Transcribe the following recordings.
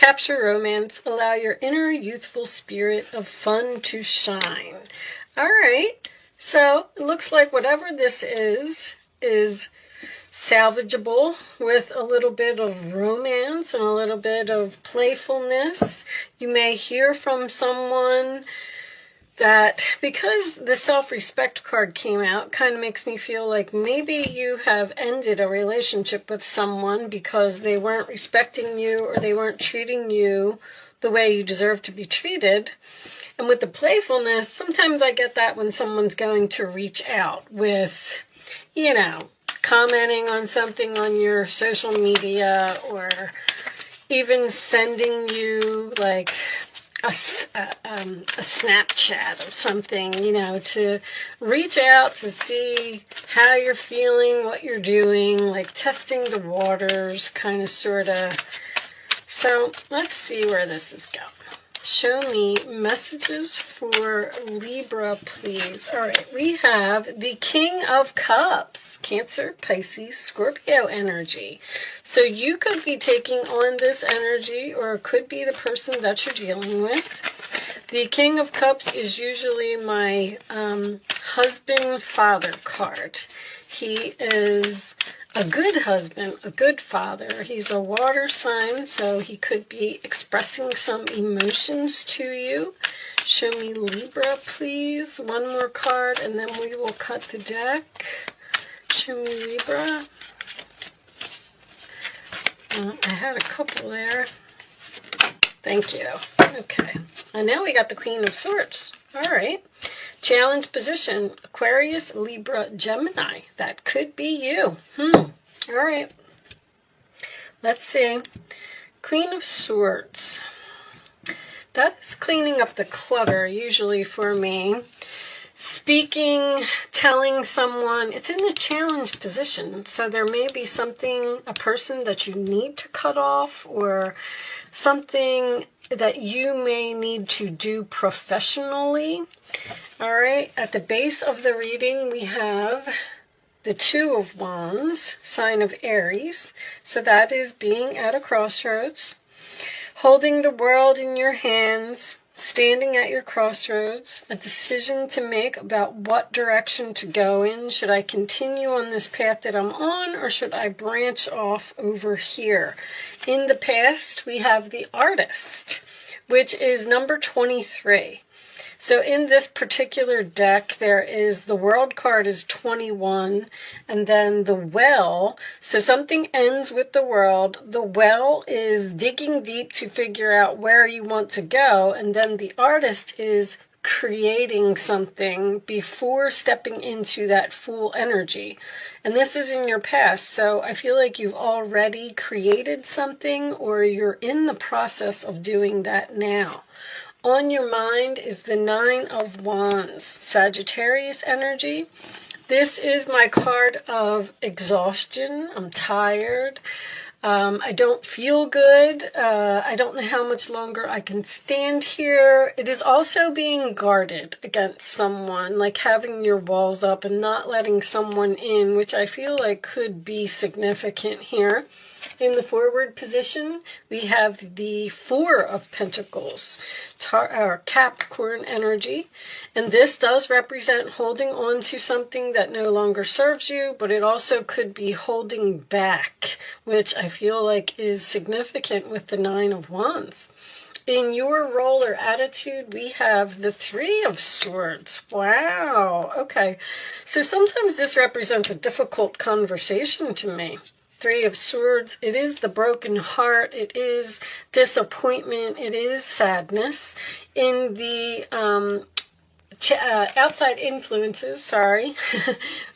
Capture romance. Allow your inner youthful spirit of fun to shine. All right. So it looks like whatever this is salvageable with a little bit of romance and a little bit of playfulness. You may hear from someone that, because the self-respect card came out, kind of makes me feel like maybe you have ended a relationship with someone because they weren't respecting you or they weren't treating you the way you deserve to be treated. And with the playfulness, sometimes I get that when someone's going to reach out with, you know, commenting on something on your social media, or even sending you like a Snapchat or something, you know, to reach out to see how you're feeling, what you're doing, like testing the waters, kind of, sort of. So let's see where this is going. Show me messages for Libra, please. All right, we have the King of Cups, Cancer, Pisces, Scorpio energy. So you could be taking on this energy, or it could be the person that you're dealing with. The King of Cups is usually my husband, father card. He is a good husband, a good father. He's a water sign, so he could be expressing some emotions to you. Show me Libra, please. One more card, and then we will cut the deck. Show me Libra. I had a couple there. Thank you. Okay. And now we got the Queen of Swords. All right. Challenge position, Aquarius, Libra, Gemini. That could be you. All right. Let's see. Queen of Swords. That is cleaning up the clutter, usually for me. Speaking, telling someone, it's in the challenge position. So there may be something, a person that you need to cut off, or something that you may need to do professionally. All right, at the base of the reading, we have the Two of Wands, sign of Aries. So that is being at a crossroads, holding the world in your hands, standing at your crossroads, a decision to make about what direction to go in. Should I continue on this path that I'm on, or should I branch off over here? In the past, we have the Artist, which is number 23. So in this particular deck, there is the World card is 21, and then the Well. So something ends with the World. The Well is digging deep to figure out where you want to go, and then the Artist is creating something before stepping into that Fool energy. And this is in your past, so I feel like you've already created something, or you're in the process of doing that now. On your mind is the Nine of Wands, Sagittarius energy. This is my card of exhaustion. I'm tired. I don't feel good. I don't know how much longer I can stand here. It is also being guarded against someone, like having your walls up and not letting someone in, which I feel like could be significant here. In the forward position, we have the Four of Pentacles, Capricorn energy. And this does represent holding on to something that no longer serves you, but it also could be holding back, which I feel like is significant with the Nine of Wands. In your role or attitude, we have the Three of Swords. Wow. Okay. So sometimes this represents a difficult conversation to me. Three of Swords, it is the broken heart, it is disappointment, it is sadness. In the outside influences, sorry,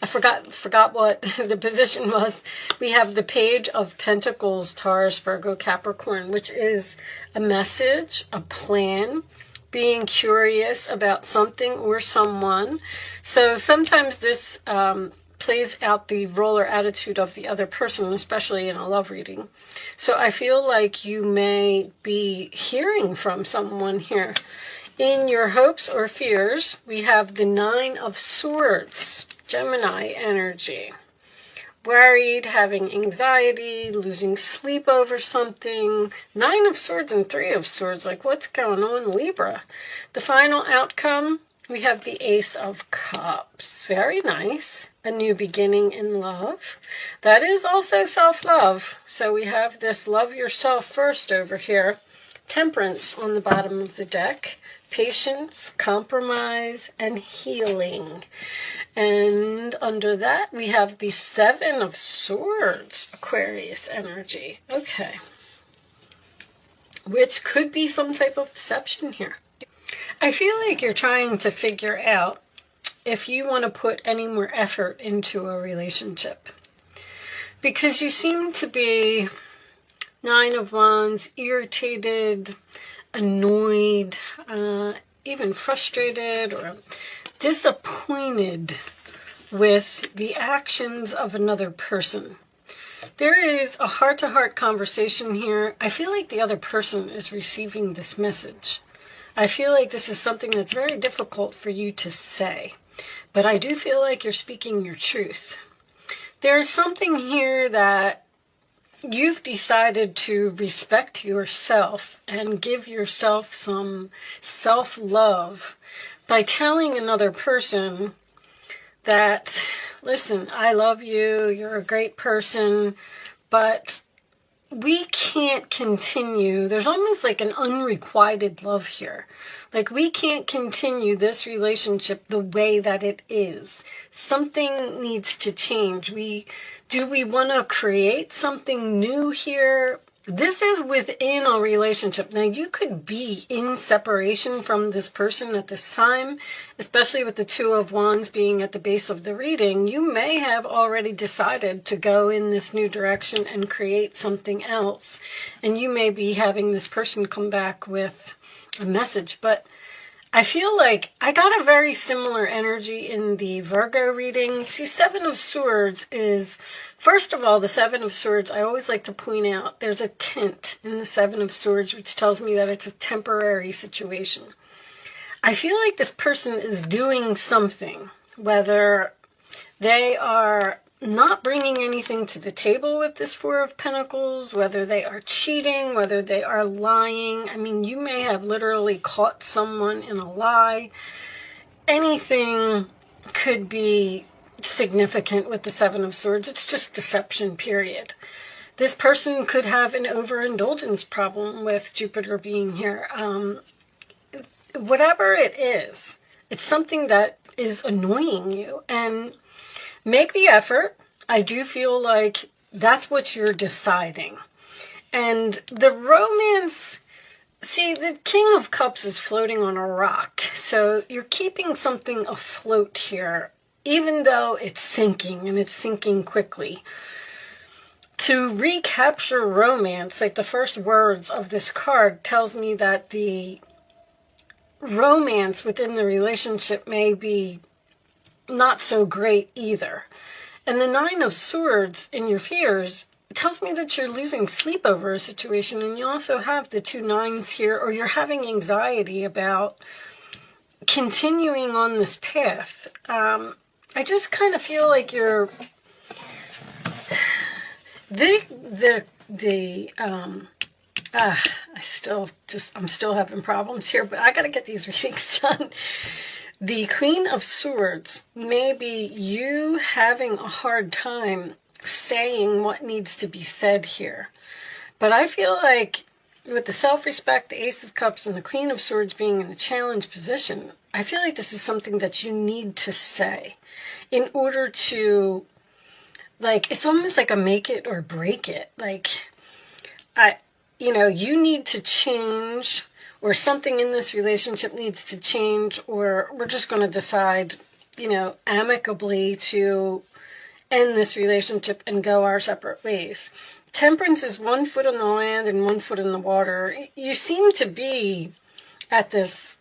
I forgot what the position was. We have the Page of Pentacles, Taurus, Virgo, Capricorn, which is a message, a plan, being curious about something or someone. So sometimes this plays out the role or attitude of the other person, especially in a love reading. So I feel like you may be hearing from someone here. In your hopes or fears, we have the Nine of Swords, Gemini energy. worried, having anxiety, losing sleep over something. 9 of Swords and 3 of Swords. Like, what's going on, Libra? The final outcome, we have the Ace of Cups. Very nice. A new beginning in love. That is also self-love. So we have this love yourself first over here. Temperance on the bottom of the deck. Patience, compromise, and healing. And under that, we have the 7 of Swords, Aquarius energy. Okay. Which could be some type of deception here. I feel like you're trying to figure out if you want to put any more effort into a relationship. Because you seem to be 9 of Wands, irritated, annoyed, even frustrated or disappointed with the actions of another person. There is a heart-to-heart conversation here. I feel like the other person is receiving this message. I feel like this is something that's very difficult for you to say, but I do feel like you're speaking your truth. There's something here that you've decided to respect yourself and give yourself some self-love by telling another person that, listen, I love you, you're a great person, but we can't continue. There's almost like an unrequited love here. Like, we can't continue this relationship the way that it is. Something needs to change. Do we want to create something new here? This is within a relationship. Now, you could be in separation from this person at this time, especially with the 2 of Wands being at the base of the reading. You may have already decided to go in this new direction and create something else. And you may be having this person come back with a message. But I feel like I got a very similar energy in the Virgo reading. See, 7 of Swords is, first of all, the 7 of Swords, I always like to point out, there's a tint in the 7 of Swords, which tells me that it's a temporary situation. I feel like this person is doing something, whether they are not bringing anything to the table with this 4 of Pentacles, whether they are cheating, whether they are lying. I mean, you may have literally caught someone in a lie. Anything could be significant with the 7 of Swords. It's just deception, period. This person could have an overindulgence problem with Jupiter being here. Whatever it is, it's something that is annoying you. And make the effort. I do feel like that's what you're deciding. And the romance, see, the King of Cups is floating on a rock. So you're keeping something afloat here, even though it's sinking, and it's sinking quickly. To recapture romance, like the first words of this card tells me that the romance within the relationship may be not so great either. And the 9 of Swords in your fears tells me that you're losing sleep over a situation, and you also have the 2 9s here, or you're having anxiety about continuing on this path. I just kind of feel like you're I'm still having problems here, but I got to get these readings done. The Queen of Swords may be you having a hard time saying what needs to be said here. But I feel like with the self-respect, the Ace of Cups, and the Queen of Swords being in the challenge position, I feel like this is something that you need to say in order to, like, it's almost like a make it or break it. Like, you need to change, or something in this relationship needs to change, or we're just going to decide, amicably to end this relationship and go our separate ways. Temperance is 1 foot on the land and 1 foot in the water. You seem to be at this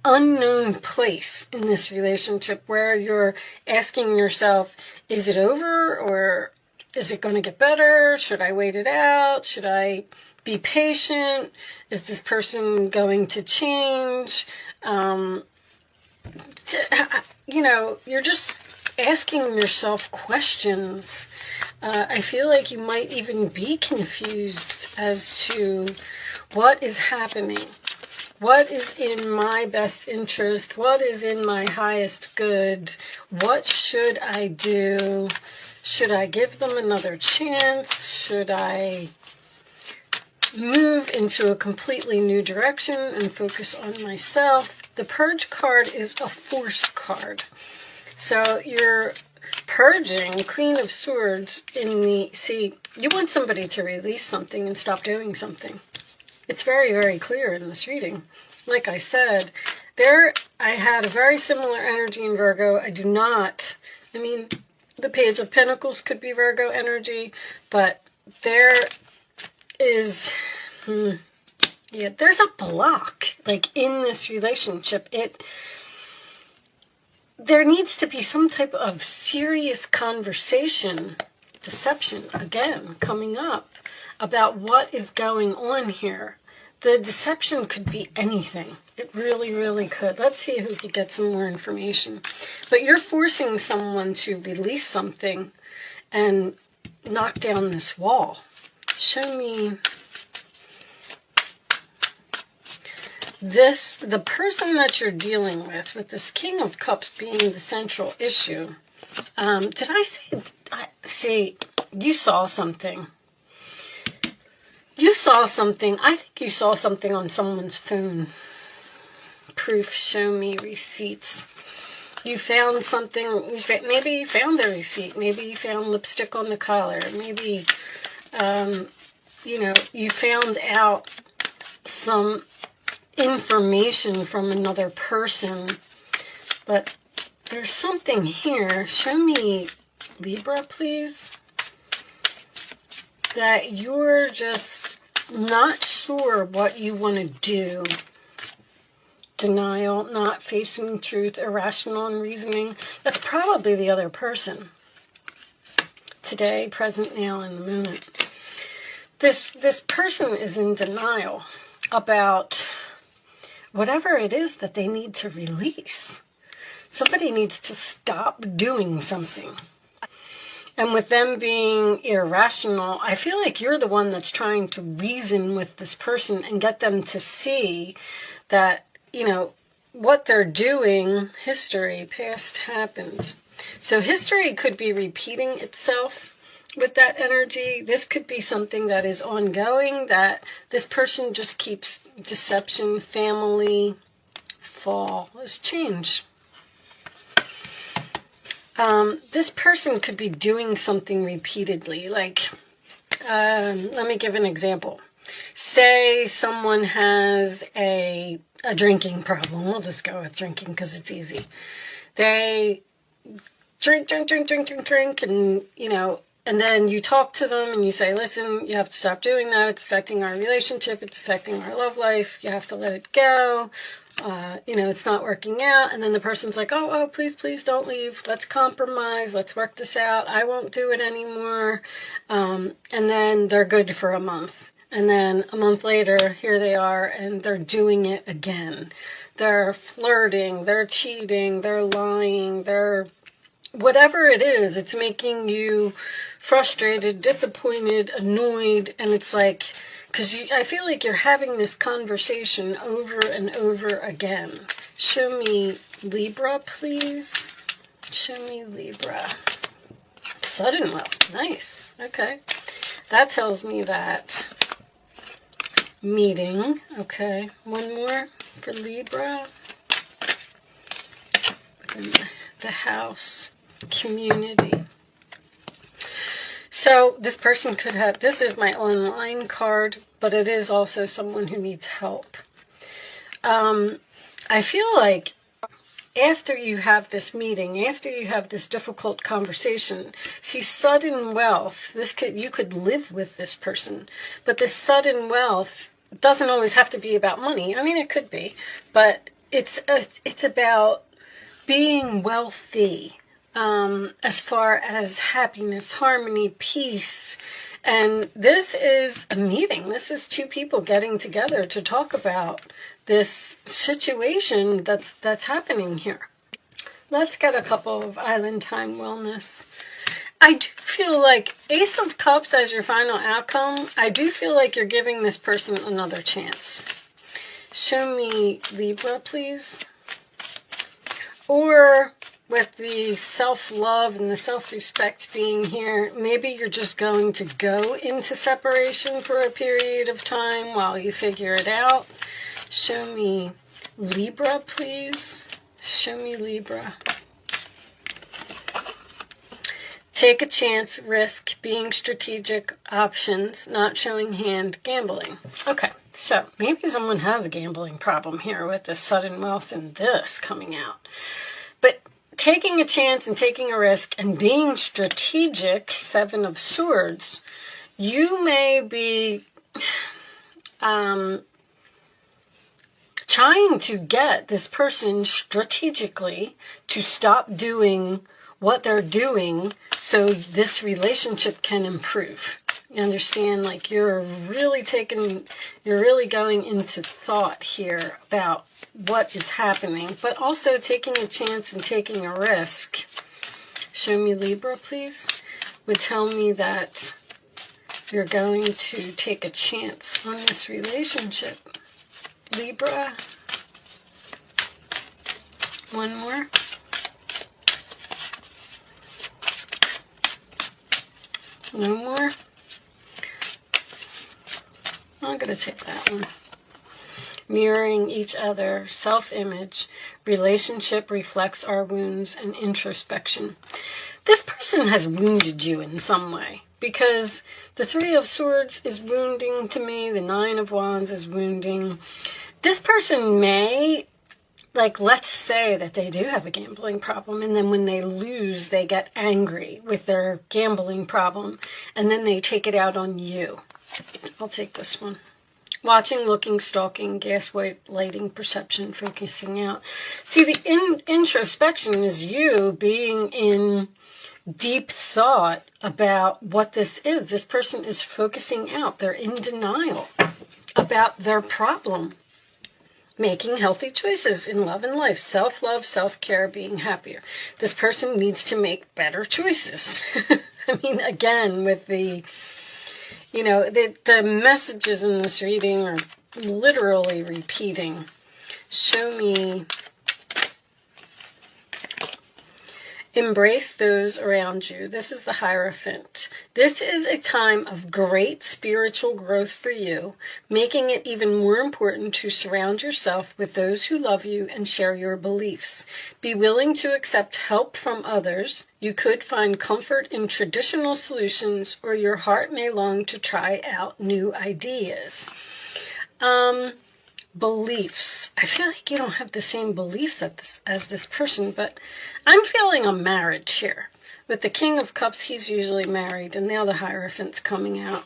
unknown place in this relationship where you're asking yourself, is it over, or is it going to get better? Should I wait it out? Should I be patient? Is this person going to change? You're just asking yourself questions. I feel like you might even be confused as to what is happening. What is in my best interest? What is in my highest good? What should I do? Should I give them another chance? Should I move into a completely new direction and focus on myself? The Purge card is a Force card. So you're purging, Queen of Swords, see, you want somebody to release something and stop doing something. It's very, very clear in this reading. Like I said, I had a very similar energy in Virgo. The Page of Pentacles could be Virgo energy, but there is, there's a block, like, in this relationship. There needs to be some type of serious conversation, deception, again, coming up about what is going on here. The deception could be anything. It really, really could. Let's see who could get some more information. But you're forcing someone to release something and knock down this wall. Show me this, the person that you're dealing with this King of Cups being the central issue. Did I say, you saw something. You saw something. I think you saw something on someone's phone. Proof, show me receipts. You found something. Maybe you found a receipt. Maybe you found lipstick on the collar. Maybe, you found out some information from another person. But there's something here. Show me, Libra, please. That you're just not sure what you want to do. Denial, not facing truth, irrational unreasoning. That's probably the other person. Today, present, now, in the moment. This person is in denial about whatever it is that they need to release. Somebody needs to stop doing something. And with them being irrational, I feel like you're the one that's trying to reason with this person and get them to see that, what they're doing, history, past happens. So history could be repeating itself with that energy. This could be something that is ongoing, that this person just keeps deception, family, fall. Let's change. This person could be doing something repeatedly. Like, let me give an example. Say someone has a drinking problem. We'll just go with drinking because it's easy. They drink, and, and then you talk to them and you say, listen, you have to stop doing that. It's affecting our relationship. It's affecting our love life. You have to let it go. It's not working out. And then the person's like, oh, please don't leave. Let's compromise. Let's work this out. I won't do it anymore. And then they're good for a month. And then a month later, here they are, and they're doing it again. They're flirting. They're cheating. They're lying. They're whatever it is. It's making you frustrated, disappointed, annoyed. And it's like, because I feel like you're having this conversation over and over again. Show me Libra, please. Show me Libra. Sudden wealth. Nice. Okay. That tells me that meeting. Okay. One more for Libra. Within the house. Community. So this person could have, this is my online card, but it is also someone who needs help. I feel like after you have this meeting, after you have this difficult conversation, see, sudden wealth, you could live with this person, but this sudden wealth doesn't always have to be about money. I mean, it could be, but it's about being wealthy. As far as happiness, harmony, peace. And this is a meeting. This is two people getting together to talk about this situation that's happening here. let's get a couple of Island Time Wellness. I do feel like Ace of Cups as your final outcome. I do feel like you're giving this person another chance. Show me Libra, please. Or with the self-love and the self-respect being here, maybe you're just going to go into separation for a period of time while you figure it out. Show me Libra, please. Show me Libra. Take a chance, risk, being strategic, options, not showing hand, gambling. Okay, so maybe someone has a gambling problem here with this sudden wealth and this coming out. But taking a chance and taking a risk and being strategic, Seven of Swords, you may be trying to get this person strategically to stop doing what they're doing so this relationship can improve. You understand? Like you're really going into thought here about what is happening, but also taking a chance and taking a risk. Show me Libra, please. Would tell me that you're going to take a chance on this relationship. Libra. One more. No more? I'm going to take that one. Mirroring each other, self-image, relationship reflects our wounds, and introspection. This person has wounded you in some way, because the Three of Swords is wounding to me, the Nine of Wands is wounding. This person may, like, let's say that they do have a gambling problem, and then when they lose, they get angry with their gambling problem, and then they take it out on you. I'll take this one. Watching, looking, stalking, gaslighting, perception, focusing out. See, the introspection is you being in deep thought about what this is. This person is focusing out. They're in denial about their problem. Making healthy choices in love and life. Self-love, self-care, being happier. This person needs to make better choices. I mean, again, with the, you know, the messages in this reading are literally repeating. Show me. Embrace those around you. This is the Hierophant. This is a time of great spiritual growth for you, making it even more important to surround yourself with those who love you and share your beliefs. Be willing to accept help from others. You could find comfort in traditional solutions, or your heart may long to try out new ideas. Beliefs. I feel like you don't have the same beliefs as this person, but I'm feeling a marriage here. With the King of Cups, he's usually married, and now the Hierophant's coming out.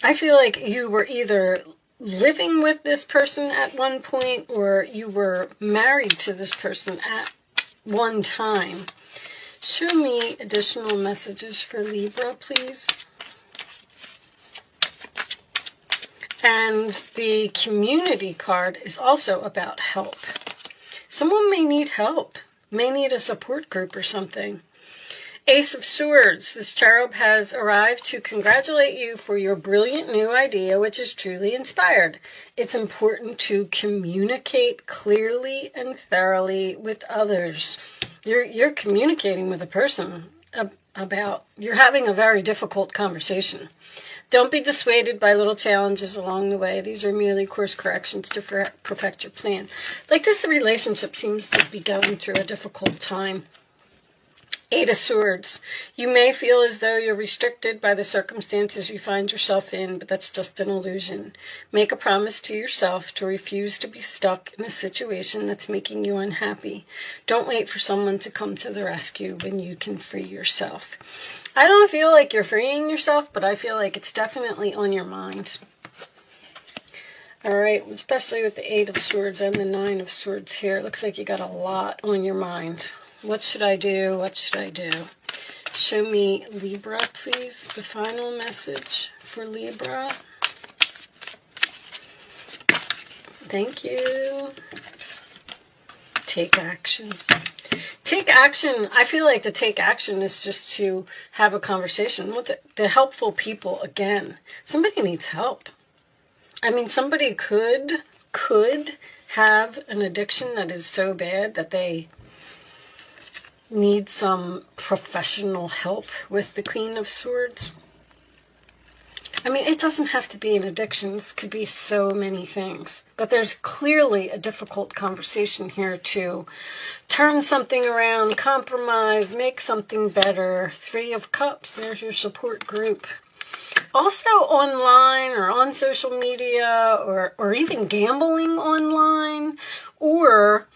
I feel like you were either living with this person at one point, or you were married to this person at one time. Show me additional messages for Libra, please. And the Community card is also about help. Someone may need help, may need a support group or something. Ace of Swords. This cherub has arrived to congratulate you for your brilliant new idea, which is truly inspired. It's important to communicate clearly and thoroughly with others. You're communicating with a person about, you're having a very difficult conversation. Don't be dissuaded by little challenges along the way. These are merely course corrections to perfect your plan. Like, this relationship seems to be going through a difficult time. Eight of Swords. You may feel as though you're restricted by the circumstances you find yourself in, but that's just an illusion. Make a promise to yourself to refuse to be stuck in a situation that's making you unhappy. Don't wait for someone to come to the rescue when you can free yourself. I don't feel like you're freeing yourself, but I feel like it's definitely on your mind. All right, especially with the Eight of Swords and the Nine of Swords here. It looks like you got a lot on your mind. What should I do? What should I do? Show me Libra, please. The final message for Libra. Thank you. Take action. Take action. I feel like the take action is just to have a conversation with the helpful people again. Somebody needs help. I mean, somebody could have an addiction that is so bad that they need some professional help with the Queen of Swords. I mean, it doesn't have to be an addiction. This could be so many things. But there's clearly a difficult conversation here to turn something around, compromise, make something better. Three of Cups, there's your support group. Also online or on social media or even gambling online, or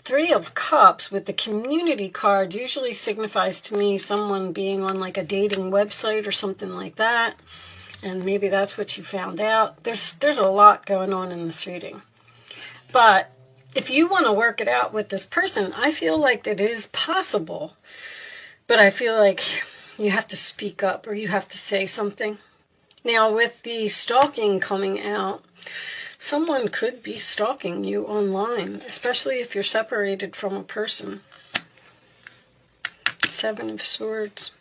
Three of Cups with the community card usually signifies to me someone being on like a dating website or something like that. And maybe that's what you found out. There's a lot going on in this reading. But if you want to work it out with this person, I feel like it is possible. But I feel like you have to speak up or you have to say something. Now, with the stalking coming out, someone could be stalking you online, especially if you're separated from a person. Seven of Swords.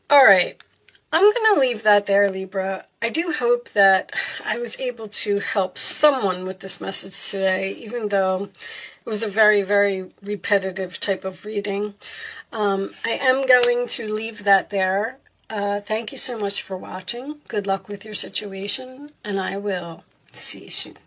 All right. I'm going to leave that there, Libra. I do hope that I was able to help someone with this message today, even though it was a very, very repetitive type of reading. I am going to leave that there. Thank you so much for watching. Good luck with your situation, and I will see you soon.